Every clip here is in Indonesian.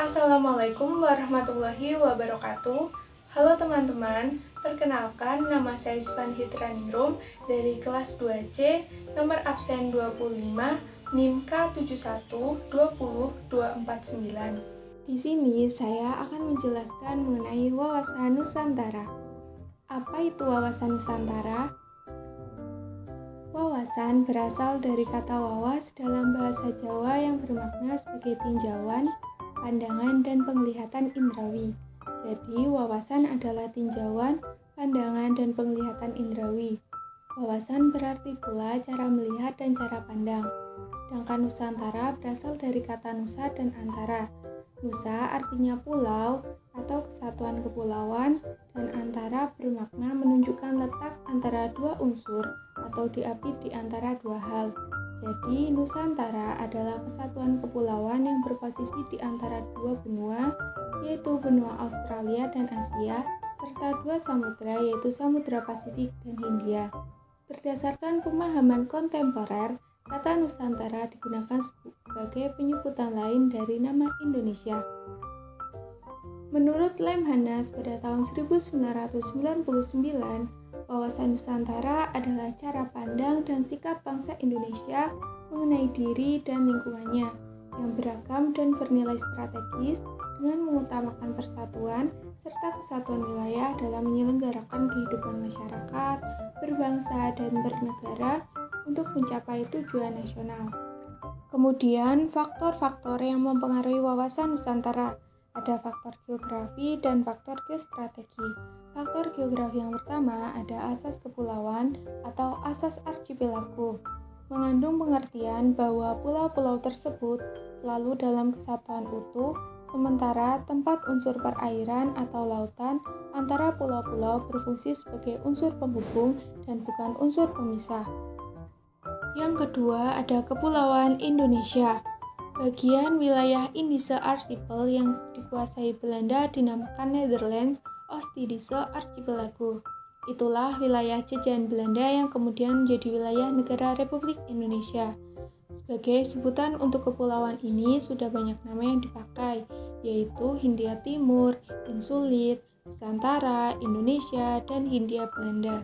Assalamualaikum warahmatullahi wabarakatuh. Halo teman-teman, perkenalkan nama saya Isvan Hitraningrum dari kelas 2C, nomor absen 25, NIM K7120249. Di sini saya akan menjelaskan mengenai wawasan Nusantara. Apa itu wawasan Nusantara? Wawasan berasal dari kata wawas dalam bahasa Jawa yang bermakna sebagai tinjauan, pandangan, dan penglihatan indrawi. Jadi, wawasan adalah tinjauan, pandangan, dan penglihatan indrawi. Wawasan berarti pula cara melihat dan cara pandang. Sedangkan Nusantara berasal dari kata nusa dan antara. Nusa artinya pulau atau kesatuan kepulauan, dan antara bermakna menunjukkan letak antara dua unsur atau diapit di antara dua hal. Jadi, Nusantara adalah kesatuan kepulauan yang berposisi di antara dua benua, yaitu benua Australia dan Asia, serta dua samudra, yaitu Samudra Pasifik dan Hindia. Berdasarkan pemahaman kontemporer, kata Nusantara digunakan sebagai penyebutan lain dari nama Indonesia. Menurut Lemhanas pada tahun 1999, wawasan Nusantara adalah cara pandang dan sikap bangsa Indonesia mengenai diri dan lingkungannya yang beragam dan bernilai strategis dengan mengutamakan persatuan serta kesatuan wilayah dalam menyelenggarakan kehidupan masyarakat, berbangsa, dan bernegara untuk mencapai tujuan nasional. Kemudian, faktor-faktor yang mempengaruhi wawasan Nusantara. Ada faktor geografi dan faktor geostrategi. Faktor geografi yang pertama ada asas kepulauan atau asas archipelago, mengandung pengertian bahwa pulau-pulau tersebut selalu dalam kesatuan utuh, sementara tempat unsur perairan atau lautan antara pulau-pulau berfungsi sebagai unsur penghubung dan bukan unsur pemisah. Yang kedua ada Kepulauan Indonesia. Bagian wilayah Indische Archipel yang dikuasai Belanda dinamakan Netherlands Ostindische Archipelago. Itulah wilayah jajahan Belanda yang kemudian menjadi wilayah negara Republik Indonesia. Sebagai sebutan untuk kepulauan ini sudah banyak nama yang dipakai, yaitu Hindia Timur, Insulit, Nusantara, Indonesia, dan Hindia Belanda.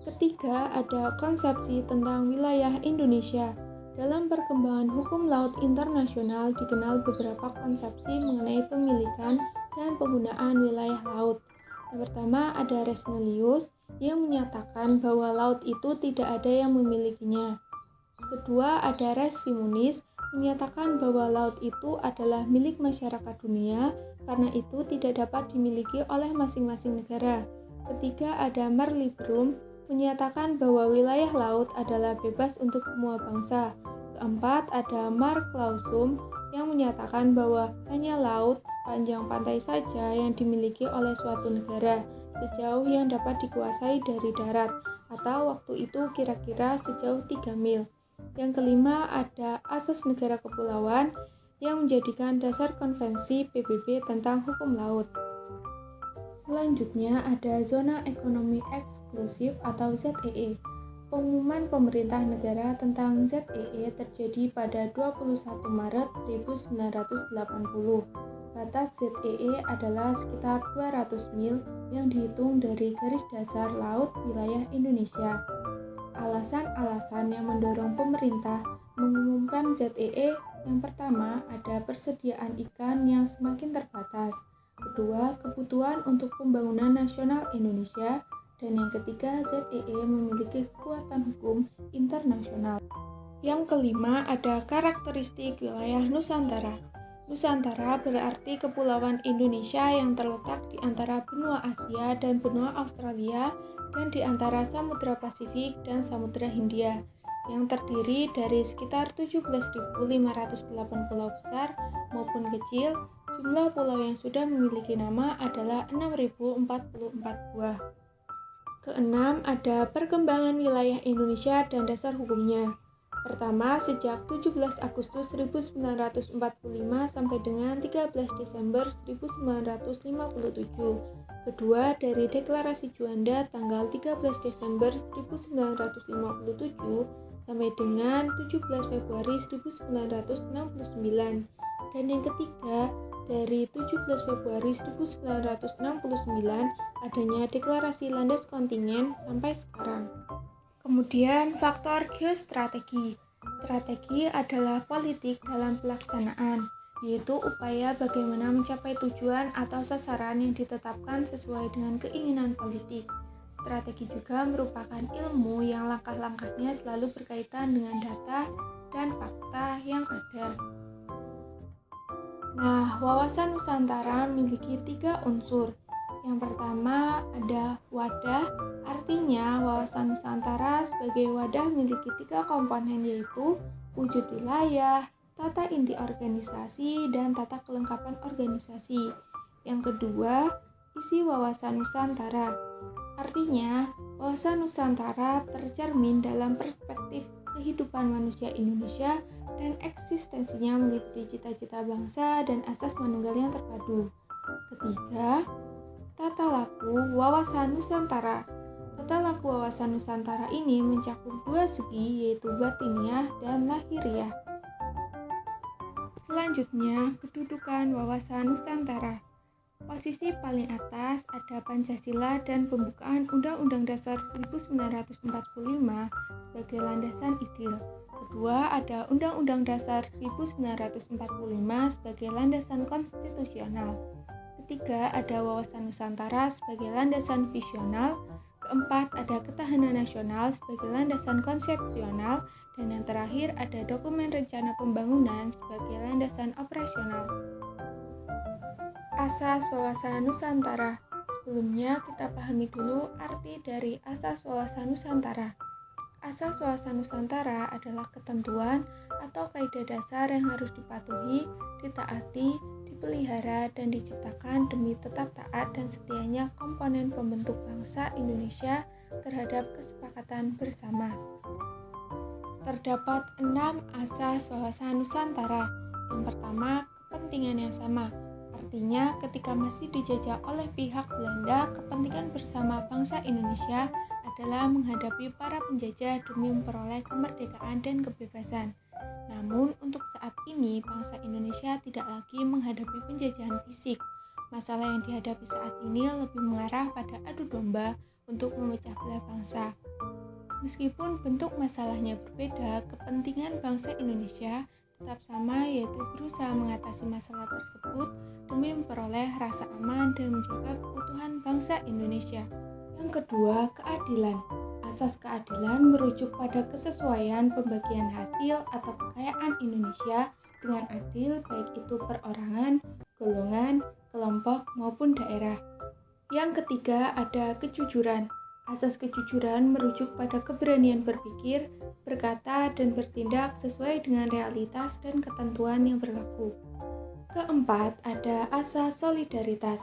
Ketiga, ada konsepsi tentang wilayah Indonesia. Dalam perkembangan hukum laut internasional dikenal beberapa konsepsi mengenai pemilikan dan penggunaan wilayah laut. Yang pertama ada res nullius yang menyatakan bahwa laut itu tidak ada yang memilikinya. Kedua ada res simonis menyatakan bahwa laut itu adalah milik masyarakat dunia, karena itu tidak dapat dimiliki oleh masing-masing negara. Ketiga ada mare liberum menyatakan bahwa wilayah laut adalah bebas untuk semua bangsa. Keempat, ada mare clausum yang menyatakan bahwa hanya laut sepanjang pantai saja yang dimiliki oleh suatu negara, sejauh yang dapat dikuasai dari darat, atau waktu itu kira-kira sejauh 3 mil. Yang kelima, ada asas negara kepulauan yang menjadikan dasar konvensi PBB tentang hukum laut. Selanjutnya ada zona ekonomi eksklusif atau ZEE. Pengumuman pemerintah negara tentang ZEE terjadi pada 21 Maret 1980. Batas ZEE adalah sekitar 200 mil yang dihitung dari garis dasar laut wilayah Indonesia. Alasan-alasan yang mendorong pemerintah mengumumkan ZEE yang pertama ada persediaan ikan yang semakin terbatas. Kedua, kebutuhan untuk pembangunan nasional Indonesia, dan yang ketiga, ZEE memiliki kekuatan hukum internasional. Yang kelima, ada karakteristik wilayah Nusantara. Nusantara berarti kepulauan Indonesia yang terletak di antara benua Asia dan benua Australia, dan di antara Samudra Pasifik dan Samudra Hindia, yang terdiri dari sekitar 17.508 pulau besar maupun kecil. Jumlah pulau yang sudah memiliki nama adalah 6.044 buah. Keenam, ada perkembangan wilayah Indonesia dan dasar hukumnya. Pertama, sejak 17 Agustus 1945 sampai dengan 13 Desember 1957. Kedua, dari Deklarasi Juanda tanggal 13 Desember 1957 sampai dengan 17 Februari 1969. Dan yang ketiga, dari 17 Februari 1969 adanya deklarasi landas kontingen sampai sekarang. Kemudian faktor geostrategi. Strategi adalah politik dalam pelaksanaan, yaitu upaya bagaimana mencapai tujuan atau sasaran yang ditetapkan sesuai dengan keinginan politik. Strategi juga merupakan ilmu yang langkah-langkahnya selalu berkaitan dengan data dan fakta yang ada. Nah, wawasan Nusantara memiliki 3 unsur. Yang pertama ada wadah, artinya wawasan Nusantara sebagai wadah memiliki 3 komponen, yaitu wujud wilayah, tata inti organisasi, dan tata kelengkapan organisasi. Yang kedua, isi wawasan Nusantara. Artinya, wawasan Nusantara tercermin dalam perspektif kehidupan manusia Indonesia dan eksistensinya meliputi cita-cita bangsa dan asas manunggal yang terpadu. Ketiga, tata laku wawasan Nusantara. Tata laku wawasan Nusantara ini mencakup 2 segi, yaitu batiniah dan lahiriah. Selanjutnya, kedudukan wawasan Nusantara. Posisi paling atas ada Pancasila dan pembukaan Undang-Undang Dasar 1945 sebagai landasan ideal. Kedua, ada Undang-Undang Dasar 1945 sebagai landasan konstitusional. Ketiga, ada wawasan Nusantara sebagai landasan visional. Keempat, ada ketahanan nasional sebagai landasan konsepsional. Dan yang terakhir, ada dokumen rencana pembangunan sebagai landasan operasional. Asas wawasan Nusantara. Sebelumnya kita pahami dulu arti dari asas wawasan Nusantara. Asas wawasan Nusantara adalah ketentuan atau kaidah dasar yang harus dipatuhi, ditaati, dipelihara, dan diciptakan demi tetap taat dan setianya komponen pembentuk bangsa Indonesia terhadap kesepakatan bersama. Terdapat 6 asas wawasan Nusantara. Yang pertama, kepentingan yang sama. Artinya, ketika masih dijajah oleh pihak Belanda, kepentingan bersama bangsa Indonesia adalah menghadapi para penjajah demi memperoleh kemerdekaan dan kebebasan. Namun, untuk saat ini, bangsa Indonesia tidak lagi menghadapi penjajahan fisik. Masalah yang dihadapi saat ini lebih mengarah pada adu domba untuk memecah belah bangsa. Meskipun bentuk masalahnya berbeda, kepentingan bangsa Indonesia tetap sama, yaitu berusaha mengatasi masalah tersebut demi memperoleh rasa aman dan menjaga keutuhan bangsa Indonesia. Yang kedua, keadilan. Asas keadilan merujuk pada kesesuaian pembagian hasil atau kekayaan Indonesia dengan adil, baik itu perorangan, golongan, kelompok, maupun daerah. Yang ketiga, ada kejujuran. Asas kejujuran merujuk pada keberanian berpikir, berkata, dan bertindak sesuai dengan realitas dan ketentuan yang berlaku. Keempat, ada asas solidaritas.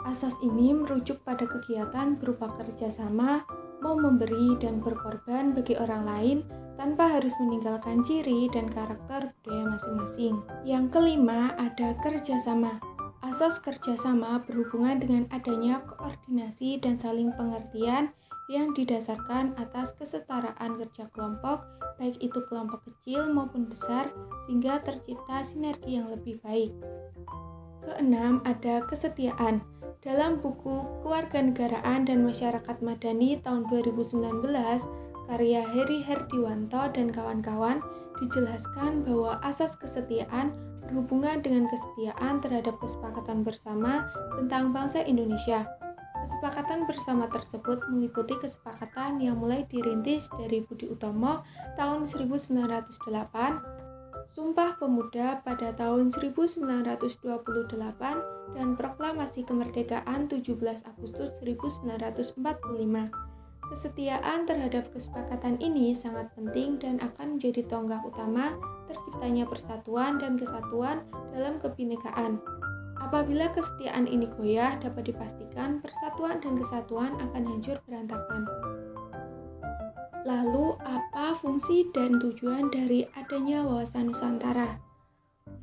Asas ini merujuk pada kegiatan berupa kerjasama, mau memberi dan berkorban bagi orang lain tanpa harus meninggalkan ciri dan karakter budaya masing-masing. Yang kelima, ada kerjasama. Asas kerjasama berhubungan dengan adanya koordinasi dan saling pengertian yang didasarkan atas kesetaraan kerja kelompok, baik itu kelompok kecil maupun besar, sehingga tercipta sinergi yang lebih baik. Keenam, ada kesetiaan. Dalam buku Kewarganegaraan dan Masyarakat Madani tahun 2019, karya Heri Herdiwanto dan kawan-kawan, dijelaskan bahwa asas kesetiaan berhubungan dengan kesetiaan terhadap kesepakatan bersama tentang bangsa Indonesia. Kesepakatan bersama tersebut meliputi kesepakatan yang mulai dirintis dari Budi Utomo tahun 1908, Sumpah Pemuda pada tahun 1928, dan Proklamasi Kemerdekaan 17 Agustus 1945. Kesetiaan terhadap kesepakatan ini sangat penting dan akan menjadi tonggak utama terciptanya persatuan dan kesatuan dalam kebinekaan. Apabila kesetiaan ini goyah, dapat dipastikan persatuan dan kesatuan akan hancur berantakan. Lalu, apa fungsi dan tujuan dari adanya wawasan Nusantara?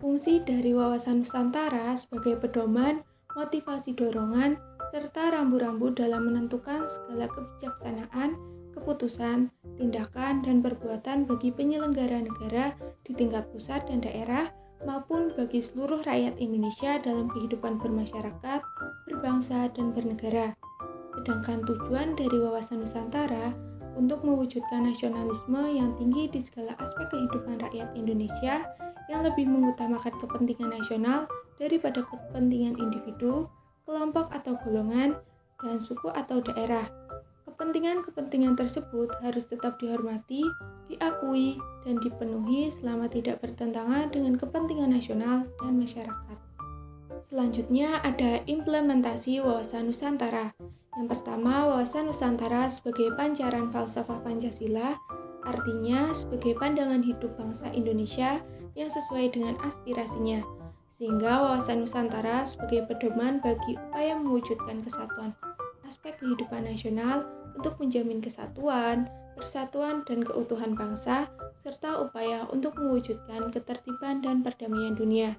Fungsi dari wawasan Nusantara sebagai pedoman, motivasi dorongan, serta rambu-rambu dalam menentukan segala kebijaksanaan, keputusan, tindakan, dan perbuatan bagi penyelenggara negara di tingkat pusat dan daerah maupun bagi seluruh rakyat Indonesia dalam kehidupan bermasyarakat, berbangsa, dan bernegara. Sedangkan tujuan dari Wawasan Nusantara untuk mewujudkan nasionalisme yang tinggi di segala aspek kehidupan rakyat Indonesia yang lebih mengutamakan kepentingan nasional daripada kepentingan individu, kelompok atau golongan, dan suku atau daerah. Kepentingan-kepentingan tersebut harus tetap dihormati, diakui, dan dipenuhi selama tidak bertentangan dengan kepentingan nasional dan masyarakat. Selanjutnya ada implementasi Wawasan Nusantara. Yang pertama, Wawasan Nusantara sebagai pancaran falsafah Pancasila, artinya sebagai pandangan hidup bangsa Indonesia yang sesuai dengan aspirasinya, sehingga Wawasan Nusantara sebagai pedoman bagi upaya mewujudkan kesatuan aspek kehidupan nasional untuk menjamin kesatuan, persatuan, dan keutuhan bangsa, serta upaya untuk mewujudkan ketertiban dan perdamaian dunia.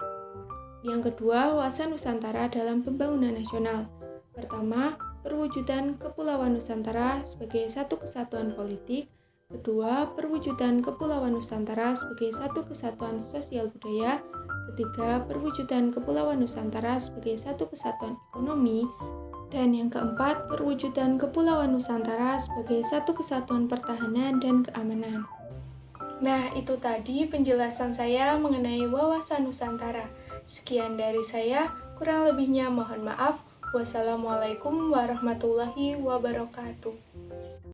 Yang kedua, Wawasan Nusantara dalam pembangunan nasional. Pertama, perwujudan Kepulauan Nusantara sebagai satu kesatuan politik. Kedua, perwujudan Kepulauan Nusantara sebagai satu kesatuan sosial budaya. Ketiga, perwujudan Kepulauan Nusantara sebagai satu kesatuan ekonomi. Dan yang keempat, perwujudan Kepulauan Nusantara sebagai satu kesatuan pertahanan dan keamanan. Nah, itu tadi penjelasan saya mengenai Wawasan Nusantara. Sekian dari saya, kurang lebihnya mohon maaf. Wassalamualaikum warahmatullahi wabarakatuh.